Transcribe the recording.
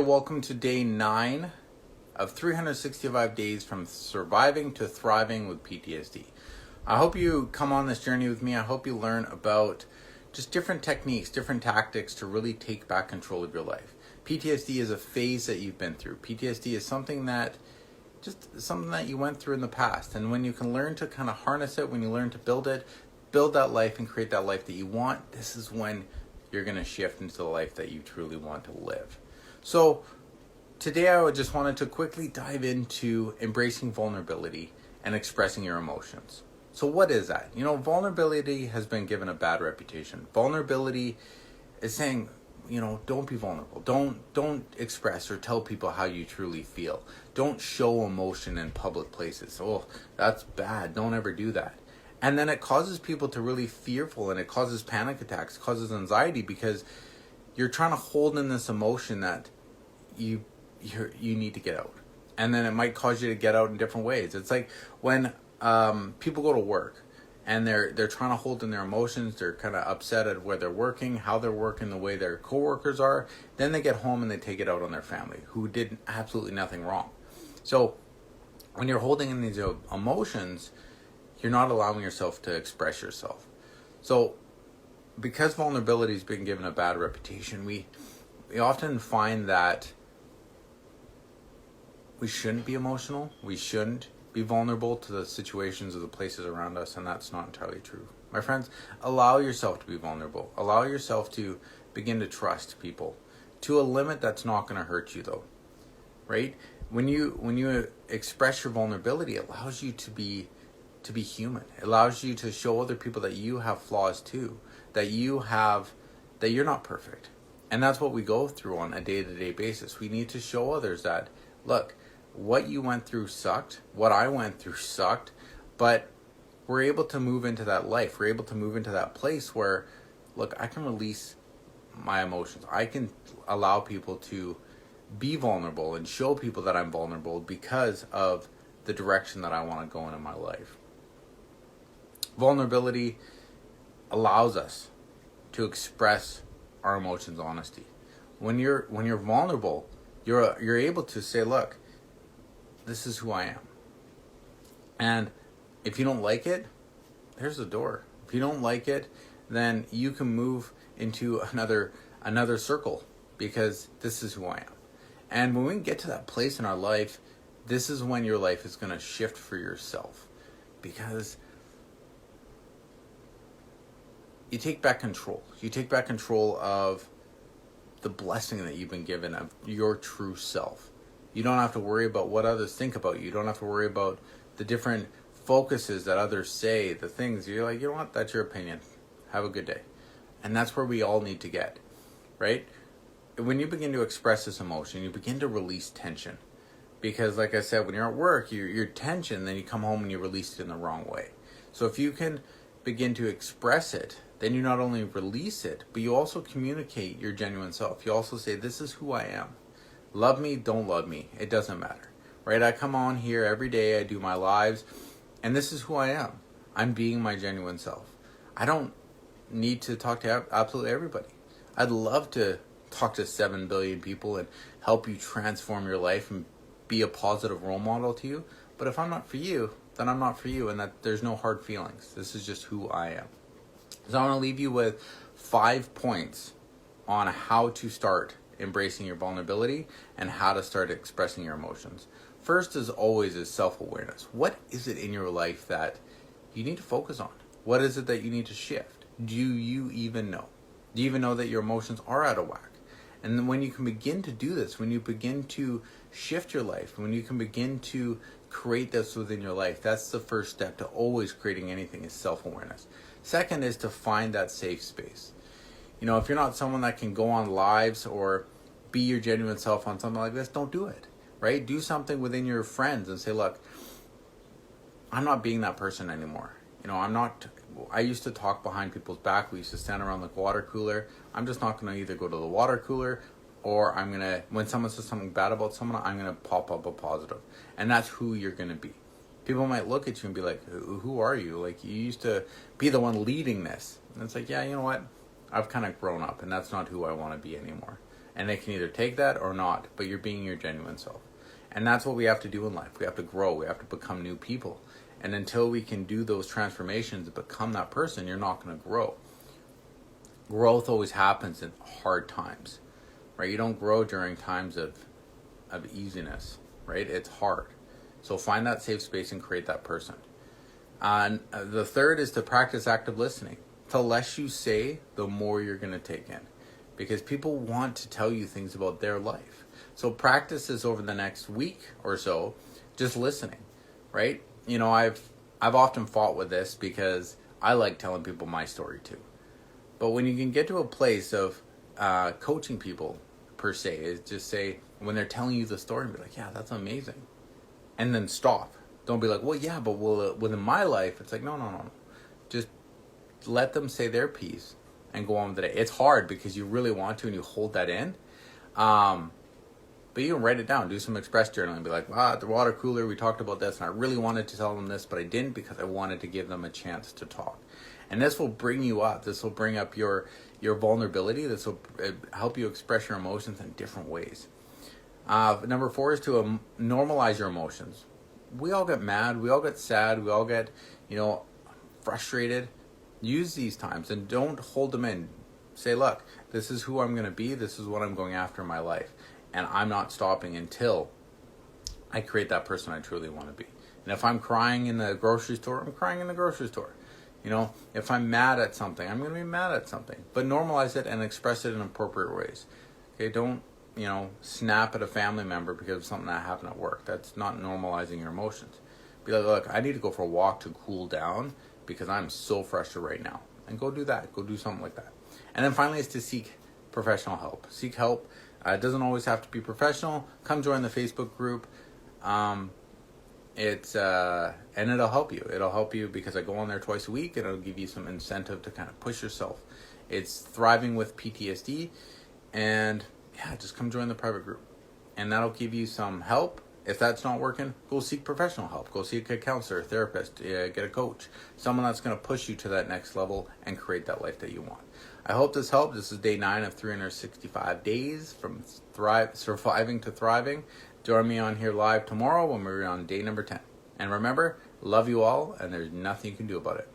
Welcome to day 9 of 365 days from surviving to thriving with PTSD. I hope you come on this journey with me. I hope you learn about just different techniques, different tactics to really take back control of your life. PTSD is a phase that you've been through. PTSD is something that you went through in the past. And when you can learn to kind of harness it, when you learn to build it, build that life and create that life that you want, this is when you're going to shift into the life that you truly want to live. So today I just wanted to quickly dive into embracing vulnerability and expressing your emotions. So what is that? Vulnerability has been given a bad reputation. Vulnerability is saying, don't be vulnerable. Don't express or tell people how you truly feel. Don't show emotion in public places. Oh, that's bad. Don't ever do that. And then it causes people to really fearful, and it causes panic attacks, causes anxiety, because you're trying to hold in this emotion that you need to get out. And then it might cause you to get out in different ways. It's like when people go to work and they're trying to hold in their emotions. They're kind of upset at where they're working, how they're working, the way their coworkers are. Then they get home and they take it out on their family, who did absolutely nothing wrong. So when you're holding in these emotions, you're not allowing yourself to express yourself. So because vulnerability has been given a bad reputation, we often find that we shouldn't be emotional. We shouldn't be vulnerable to the situations or the places around us, and that's not entirely true. My friends, allow yourself to be vulnerable. Allow yourself to begin to trust people to a limit that's not going to hurt you, though. Right? When you express your vulnerability, it allows you to be human. It allows you to show other people that you have flaws too, that you're not perfect. And that's what we go through on a day-to-day basis. We need to show others that, look, what you went through sucked, what I went through sucked, but we're able to move into that life. We're able to move into that place where, look, I can release my emotions. I can allow people to be vulnerable and show people that I'm vulnerable because of the direction that I want to go in my life. Vulnerability allows us to express our emotions honestly. When you're vulnerable, you're able to say, look, this is who I am. And if you don't like it, there's the door. If you don't like it, then you can move into another circle, because this is who I am. And when we get to that place in our life, this is when your life is going to shift for yourself, because you take back control. You take back control of the blessing that you've been given of your true self. You don't have to worry about what others think about you. You don't have to worry about the different focuses that others say, the things. You're like, you know what? That's your opinion. Have a good day. And that's where we all need to get, right? When you begin to express this emotion, you begin to release tension. Because like I said, when you're at work, you're tension, then you come home and you release it in the wrong way. So if you can begin to express it, then you not only release it, but you also communicate your genuine self. You also say, this is who I am. Love me, don't love me. It doesn't matter, right? I come on here every day, I do my lives, and this is who I am. I'm being my genuine self. I don't need to talk to absolutely everybody. I'd love to talk to 7 billion people and help you transform your life and be a positive role model to you. But if I'm not for you, then I'm not for you, and that there's no hard feelings. This is just who I am. So I want to leave you with 5 points on how to start embracing your vulnerability and how to start expressing your emotions. First, as always, is self-awareness. What is it in your life that you need to focus on? What is it that you need to shift? Do you even know? Do you even know that your emotions are out of whack? And then when you can begin to do this, when you begin to shift your life, when you can begin to create this within your life, that's the first step to always creating anything, is self-awareness. Second is to find that safe space. If you're not someone that can go on lives or be your genuine self on something like this, don't do it, right? Do something within your friends and say, look, I'm not being that person anymore. I used to talk behind people's back. We used to stand around the water cooler. I'm just not going to either go to the water cooler, or I'm going to, when someone says something bad about someone, I'm going to pop up a positive. And that's who you're going to be. People might look at you and be like, who are you? Like, you used to be the one leading this. And it's like, yeah, you know what? I've kind of grown up, and that's not who I want to be anymore. And they can either take that or not, but you're being your genuine self. And that's what we have to do in life. We have to grow. We have to become new people. And until we can do those transformations and become that person, you're not going to grow. Growth always happens in hard times, right? You don't grow during times of easiness, right? It's hard. So find that safe space and create that person. And the third is to practice active listening. The less you say, the more you're going to take in. Because people want to tell you things about their life. So practice this over the next week or so, just listening, right? You know, I've often fought with this because I like telling people my story too. But when you can get to a place of coaching people, per se, is just say, when they're telling you the story, be like, yeah, that's amazing. And then stop. Don't be like, well, yeah, but within my life, it's like, no. Just let them say their piece and go on with the day. It's hard because you really want to and you hold that in. But you can write it down, do some express journaling, be like, at the water cooler, we talked about this, and I really wanted to tell them this, but I didn't because I wanted to give them a chance to talk. And this will bring you up. This will bring up your vulnerability. This will help you express your emotions in different ways. Number 4 is to normalize your emotions. We all get mad. We all get sad. We all get, frustrated. Use these times and don't hold them in. Say, look, this is who I'm going to be. This is what I'm going after in my life. And I'm not stopping until I create that person I truly want to be. And if I'm crying in the grocery store, I'm crying in the grocery store. If I'm mad at something, I'm going to be mad at something. But normalize it and express it in appropriate ways. Okay, don't, snap at a family member because of something that happened at work. That's not normalizing your emotions. Be like, look, I need to go for a walk to cool down because I'm so frustrated right now. And go do that. Go do something like that. And then finally is to seek professional help. Seek help. It doesn't always have to be professional. Come join the Facebook group. And it'll help you. It'll help you because I go on there twice a week and it'll give you some incentive to kind of push yourself. It's Thriving with PTSD. And just come join the private group. And that'll give you some help. If that's not working, go seek professional help. Go seek a counselor, a therapist, get a coach. Someone that's going to push you to that next level and create that life that you want. I hope this helped. This is day 9 of 365 days from surviving to thriving. Join me on here live tomorrow when we're on day number 10. And remember, love you all, and there's nothing you can do about it.